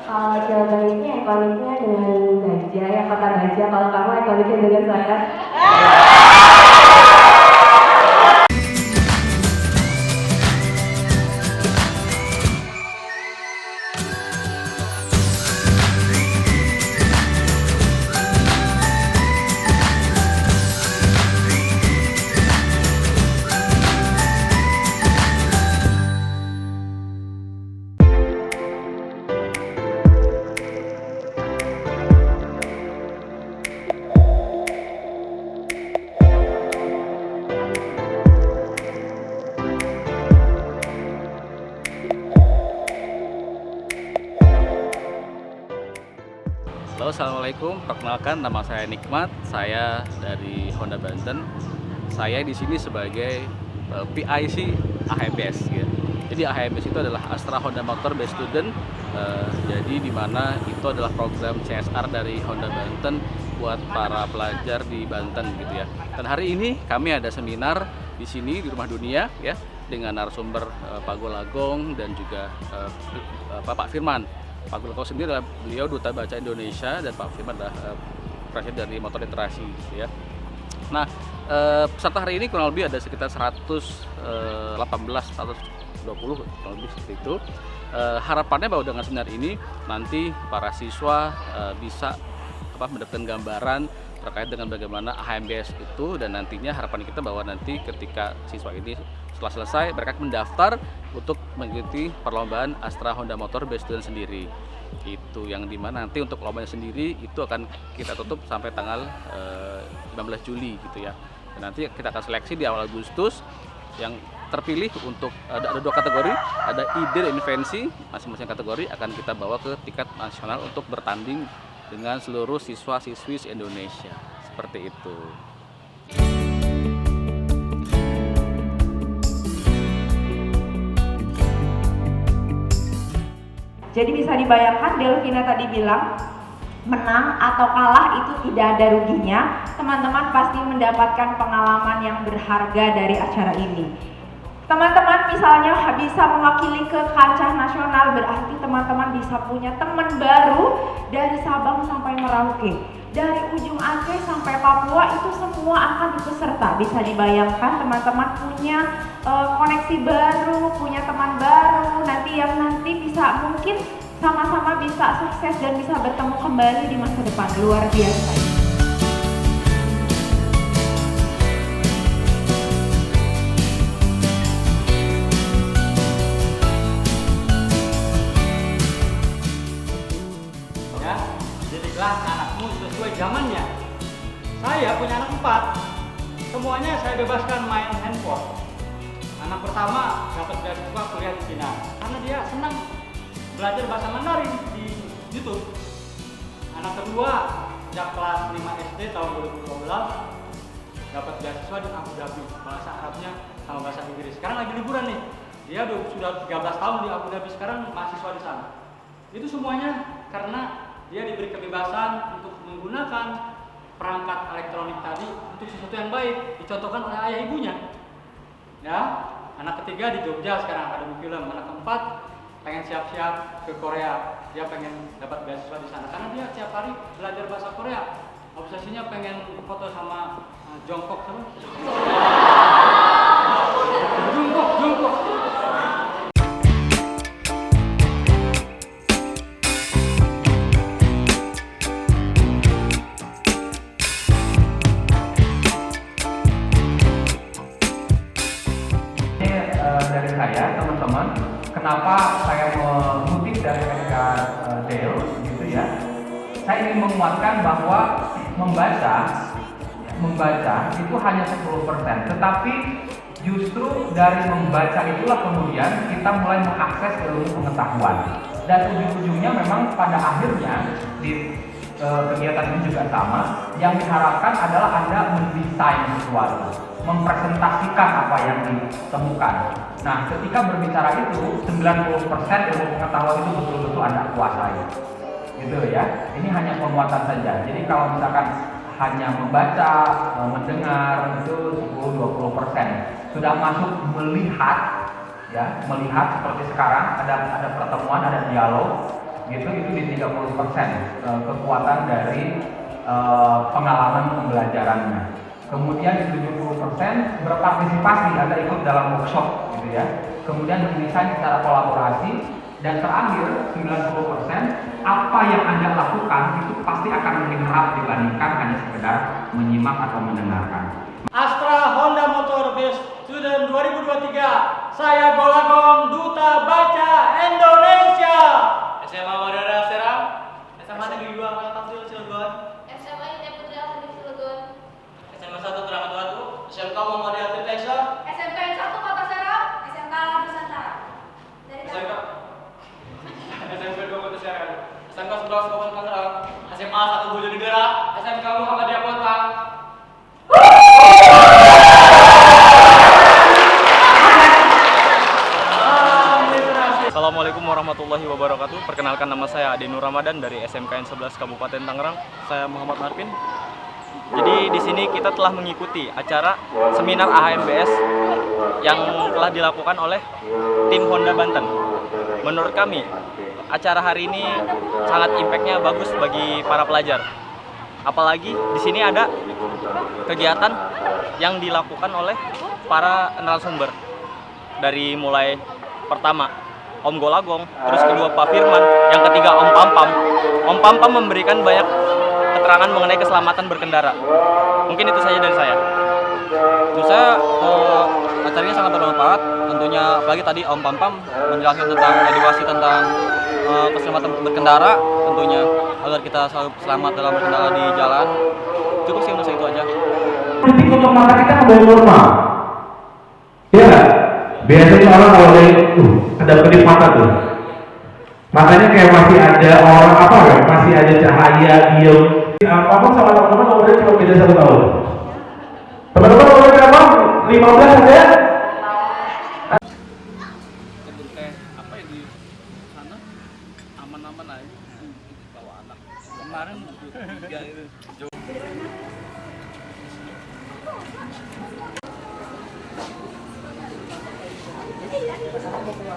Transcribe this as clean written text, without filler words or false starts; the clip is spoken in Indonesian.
Kalau jawaban ini ekoniknya dengan Baja, ya kota Baja. Kalau kamu ekoniknya dengan saya. Halo, assalamualaikum. Perkenalkan, nama saya Nikmat. Saya dari Honda Banten. Saya di sini sebagai PIC AHMBS. Ya. Jadi AHMBS itu adalah Astra Honda Motor Base Student. Jadi di mana itu adalah program CSR dari Honda Banten buat para pelajar di Banten gitu ya. Dan hari ini kami ada seminar di sini di Rumah Dunia ya dengan narasumber Pak Golagong dan juga Pak Firman. Pak Golagong sendiri adalah beliau Duta Baca Indonesia dan Pak Firman adalah presiden dari Motor Literasi ya. Nah, peserta hari ini kurang lebih ada sekitar 120 kurang lebih seperti itu. Harapannya bahwa dengan seminar ini nanti para siswa bisa mendapatkan gambaran terkait dengan bagaimana AHMBS itu, dan nantinya harapan kita bahwa nanti ketika siswa ini setelah selesai mereka mendaftar untuk mengikuti perlombaan Astra Honda Motor Base Student sendiri. Itu yang dimana nanti untuk lombanya sendiri itu akan kita tutup sampai tanggal 15 Juli gitu ya. Dan nanti kita akan seleksi di awal Agustus. Yang terpilih untuk ada 2 kategori, ada ide dan invensi. Masing-masing kategori akan kita bawa ke tingkat nasional untuk bertanding dengan seluruh siswa-siswi Indonesia. Seperti itu. Jadi bisa dibayangkan, Delvina tadi bilang menang atau kalah itu tidak ada ruginya. Teman-teman pasti mendapatkan pengalaman yang berharga dari acara ini. Teman-teman misalnya bisa mewakili ke kancah nasional, berarti teman-teman bisa punya teman baru dari Sabang sampai Merauke, dari ujung Aceh sampai Papua, itu semua akan ikut serta. Bisa dibayangkan teman-teman punya koneksi baru, punya teman baru, nanti bisa mungkin sama-sama bisa sukses dan bisa bertemu kembali di masa depan. Luar biasa. Ya, jadilah anakmu sesuai zamannya. Saya punya anak 4. Semuanya saya bebaskan main handphone. Anak pertama dapat beasiswa kuliah di Cina karena dia senang belajar bahasa Mandarin di YouTube. Anak kedua sejak kelas 5 SD tahun 2012 dapat beasiswa di Abu Dhabi, bahasa Arabnya sama bahasa Inggris. Sekarang lagi liburan nih. Dia sudah 13 tahun di Abu Dhabi, sekarang mahasiswa di sana. Itu semuanya karena dia diberi kebebasan untuk menggunakan perangkat elektronik tadi untuk sesuatu yang baik, dicontohkan oleh ayah ibunya. Ya, anak ketiga di Jogja sekarang akademi film. Anak keempat pengen siap-siap ke Korea. Dia pengen dapat beasiswa di sana karena dia tiap hari belajar bahasa Korea. Obsesinya pengen foto sama Jongkok sama. Jongkok. Dari saya, teman-teman, kenapa saya mengutip dari Dale gitu ya. Saya ingin menguatkan bahwa membaca itu hanya 10%, tetapi justru dari membaca itulah kemudian kita mulai mengakses ilmu pengetahuan, dan ujung-ujungnya memang pada akhirnya di kegiatan ini juga sama, yang diharapkan adalah Anda mendesain sesuatu, mempresentasikan apa yang ditemukan. Nah, ketika berbicara itu, 90% ilmu pengetahuan itu betul-betul Anda kuasai. Gitu ya. Ini hanya penguatan saja. Jadi kalau misalkan hanya membaca, mendengar itu 10-20%. Sudah masuk melihat, ya, melihat seperti sekarang ada pertemuan, ada dialog. gitu, itu di 30% kekuatan dari pengalaman pembelajarannya. Kemudian di 70% berpartisipasi atau ikut dalam workshop gitu ya. Kemudian mendesain secara kolaborasi, dan terakhir 90% apa yang Anda lakukan itu pasti akan lebih menarik dibandingkan hanya sekedar menyimak atau mendengarkan. Astra Honda Motor Best Student 2023. Saya Golagong, Duta Baca Indonesia. SMA Madara Serang, SMA Negeri 2 Kapsul Cilegon, SMA Indah Putra Hadir Cilegon, SMA 1 Keramat Batu, SMK Muhammadiyah Tirta, SMK yang 1 Kota Serang, SMK Nusantara. Dari SMK 2 Kota Serang, SMK 11 Kabupaten Tangerang, SMA 1 Bojonegara, SMK Muhammadiyah Kota. Assalamualaikum warahmatullahi wabarakatuh. Perkenalkan, nama saya Ade Nur Ramadan dari SMKN 11 Kabupaten Tangerang. Saya Muhammad Marvin. Jadi di sini kita telah mengikuti acara seminar AHMBS yang telah dilakukan oleh tim Honda Banten. Menurut kami, acara hari ini sangat impactnya bagus bagi para pelajar. Apalagi di sini ada kegiatan yang dilakukan oleh para narasumber. Dari mulai pertama Om Golagong, terus kedua Pak Firman, yang ketiga Om Pampam. Om Pampam memberikan banyak keterangan mengenai keselamatan berkendara. Mungkin itu saja dari saya. Menurut saya acaranya sangat bermanfaat. Tentunya apalagi tadi Om Pampam menjelaskan tentang edukasi tentang keselamatan berkendara, tentunya agar kita selalu selamat dalam berkendara di jalan. Cukup sih menurut saya itu aja. Detik untuk mata kita kembali normal. Iya nggak? Biasanya orang kalau dari ada kedip mata tuh, matanya kayak masih ada orang apa ya? Masih ada cahaya diem. Apapun sama teman-teman umurnya cuma beda 1 tahun. Teman-teman umurnya berapa? 15 aja?